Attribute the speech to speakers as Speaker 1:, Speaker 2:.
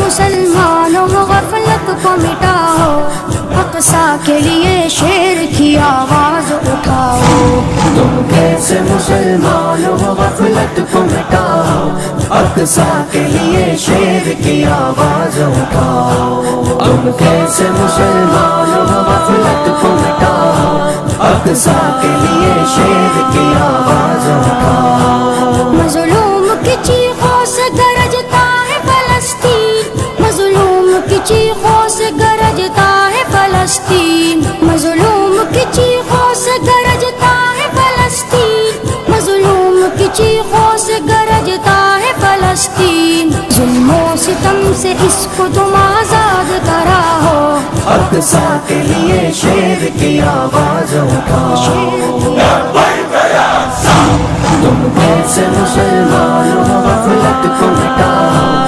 Speaker 1: مسلمانوں غفلت کو مٹاؤ، اقصی کے لیے شیر کی آواز اٹھاؤ۔
Speaker 2: تم کیسے مسلمانوں غفلت کو مٹاؤ، اقصی کے لیے شیر کی آواز اٹھاؤ۔ تم کیسے مسلمانوں غفلت کو مٹاؤ، اقصی کے لیے شیر کی آواز اٹھاؤ۔
Speaker 1: مظلوم کی چیخوں سے گرجتا ہے فلسطین، مظلوم کی چیخوں سے گرجتا ہے فلسطین، مظلوم کی چیخوں سے گرجتا ہے فلسطین، مظلوم کی چیخوں سے گرجتا ہے فلسطین۔ ظلم و ستم سے اس کو تم آزاد کراؤ،
Speaker 2: اقصی کے لیے شیر کی آواز اٹھاؤ۔ تم کیسے مسلمانوں غفلت کو مٹاؤ،